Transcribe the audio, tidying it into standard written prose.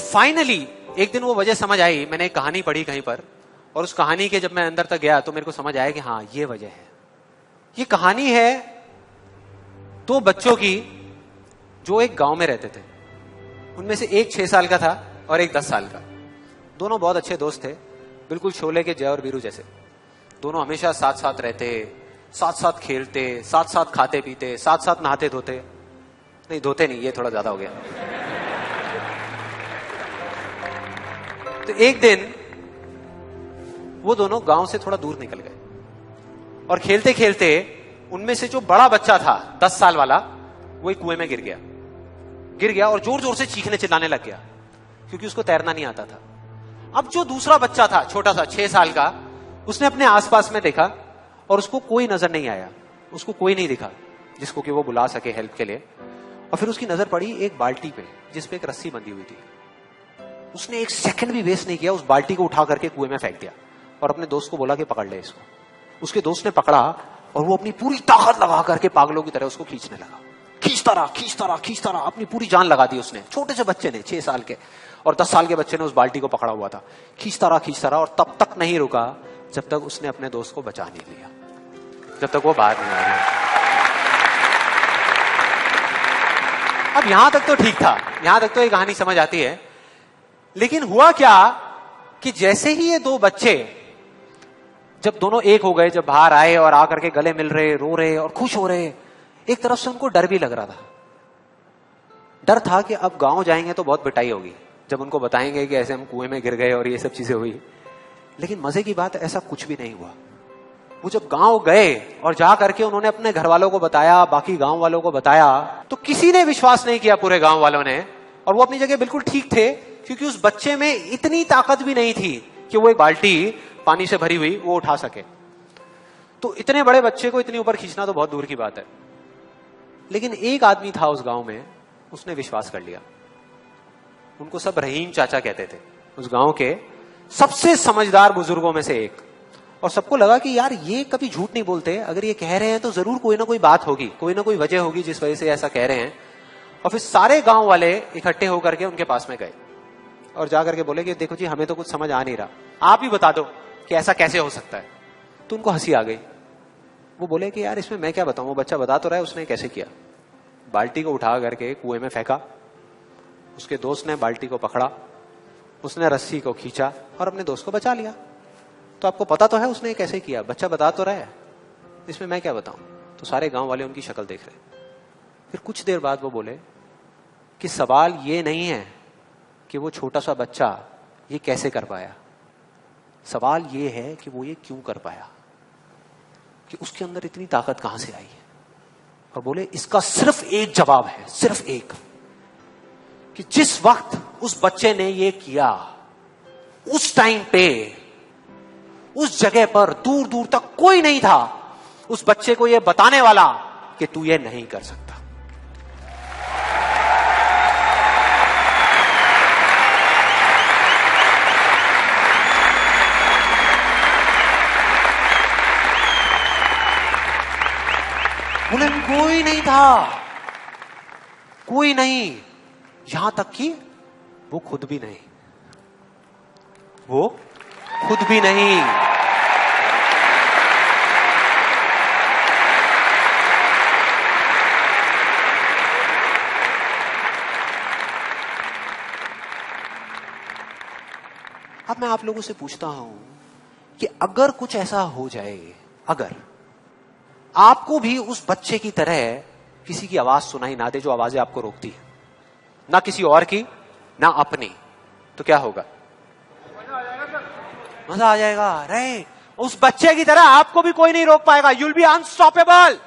Finally एक दिन वो वजह समझ आई। मैंने एक कहानी पढ़ी कहीं पर, और उस कहानी के जब मैं अंदर तक गया तो मेरे को समझ आया कि हाँ ये वजह है। ये कहानी है दो बच्चों की जो एक गांव में रहते थे। उनमें से एक 6 साल का था और एक 10 साल का। दोनों बहुत अच्छे दोस्त थे, बिल्कुल शोले के जय और वीरू जैसे। दोनों हमेशा साथ साथ रहते, साथ साथ खेलते, साथ साथ खाते पीते, साथ साथ नहाते धोते। नहीं धोते नहीं, ये थोड़ा ज्यादा हो गया। तो एक दिन वो दोनों गांव से थोड़ा दूर निकल गए और खेलते खेलते उनमें से जो बड़ा बच्चा था 10 साल वाला, वो एक कुएं में गिर गया और जोर जोर से चीखने चिल्लाने लग गया क्योंकि उसको तैरना नहीं आता था। अब जो दूसरा बच्चा था छोटा सा 6 साल का, उसने अपने आसपास में देखा और उसको कोई नजर नहीं आया, उसको कोई नहीं दिखा जिसको कि वो बुला सके हेल्प के लिए। और फिर उसकी नजर पड़ी एक बाल्टी पे जिसपे एक रस्सी बंधी हुई थी। उसने एक सेकंड भी वेस्ट नहीं किया, उस बाल्टी को उठा करके कुएं में फेंक दिया और अपने दोस्त को बोला कि पकड़ ले इसको। उसके दोस्त ने पकड़ा और वो अपनी पूरी ताकत लगा करके पागलों की तरह उसको खींचने लगा। खींचता रहा, अपनी पूरी जान लगा दी उसने। छोटे से बच्चे ने, 6 साल के और 10 साल के बच्चे ने उस बाल्टी को पकड़ा हुआ था। खींचता रहा और तब तक नहीं रुका जब तक उसने अपने दोस्त को बचा नहीं लिया, जब तक वो बाहर नहीं आ गया। अब यहां तक तो ठीक था, यहां तक तो ये कहानी समझ आती है। लेकिन हुआ क्या कि जैसे ही ये दो बच्चे जब दोनों एक हो गए, जब बाहर आए और आकर के गले मिल रहे, रो रहे और खुश हो रहे, एक तरफ से उनको डर भी लग रहा था। डर था कि अब गांव जाएंगे तो बहुत पिटाई होगी जब उनको बताएंगे कि ऐसे हम कुएं में गिर गए और ये सब चीजें हुई। लेकिन मजे की बात, ऐसा कुछ भी नहीं हुआ। वो जब गांव गए और जा करके उन्होंने अपने घर वालों को बताया, बाकी गांव वालों को बताया, तो किसी ने विश्वास नहीं किया, पूरे गांव वालों ने। और वो अपनी जगह बिल्कुल ठीक थे क्योंकि उस बच्चे में इतनी ताकत भी नहीं थी कि वो एक बाल्टी पानी से भरी हुई वो उठा सके। तो इतने बड़े बच्चे को इतनी ऊपर खींचना तो बहुत दूर की बात है। लेकिन एक आदमी था उस गांव में, उसने विश्वास कर लिया। उनको सब रहीम चाचा कहते थे, उस गांव के सबसे समझदार बुजुर्गों में से एक। और सबको लगा कि यार ये कभी झूठ नहीं बोलते, अगर ये कह रहे हैं तो जरूर कोई ना कोई बात होगी, कोई ना कोई वजह होगी जिस वजह से ऐसा कह रहे हैं। और फिर सारे गांव वाले इकट्ठे होकर के उनके पास में गए और जाकर के बोले कि देखो जी, हमें तो कुछ समझ आ नहीं रहा, आप ही बता दो कि ऐसा कैसे हो सकता है। तो उनको हंसी आ गई। वो बोले कि यार इसमें मैं क्या बताऊं, वो बच्चा बता तो रहा है उसने कैसे किया। बाल्टी को उठा करके कुएं में फेंका, उसके दोस्त ने बाल्टी को पकड़ा, उसने रस्सी को खींचा और अपने दोस्त को बचा लिया। तो आपको पता तो है उसने कैसे किया, बच्चा बता तो रहा है, इसमें मैं क्या बताऊं। तो सारे गांव वाले उनकी शक्ल देख रहे। फिर कुछ देर बाद वो बोले कि सवाल ये नहीं है कि वो छोटा सा बच्चा ये कैसे कर पाया, सवाल ये है कि वो ये क्यों कर पाया, कि उसके अंदर इतनी ताकत कहां से आई है। और बोले इसका सिर्फ एक जवाब है, सिर्फ एक, कि जिस वक्त उस बच्चे ने ये किया, उस टाइम पे उस जगह पर दूर दूर तक कोई नहीं था उस बच्चे को ये बताने वाला कि तू ये नहीं कर सकता। बोले कोई नहीं था, कोई नहीं, यहां तक कि वो खुद भी नहीं, वो खुद भी नहीं। अब मैं आप लोगों से पूछता हूं कि अगर कुछ ऐसा हो जाए, अगर आपको भी उस बच्चे की तरह किसी की आवाज सुनाई ना दे जो आवाजें आपको रोकती है, ना किसी और की ना अपनी, तो क्या होगा? मजा आ जाएगा। अरे उस बच्चे की तरह आपको भी कोई नहीं रोक पाएगा। You'll be unstoppable.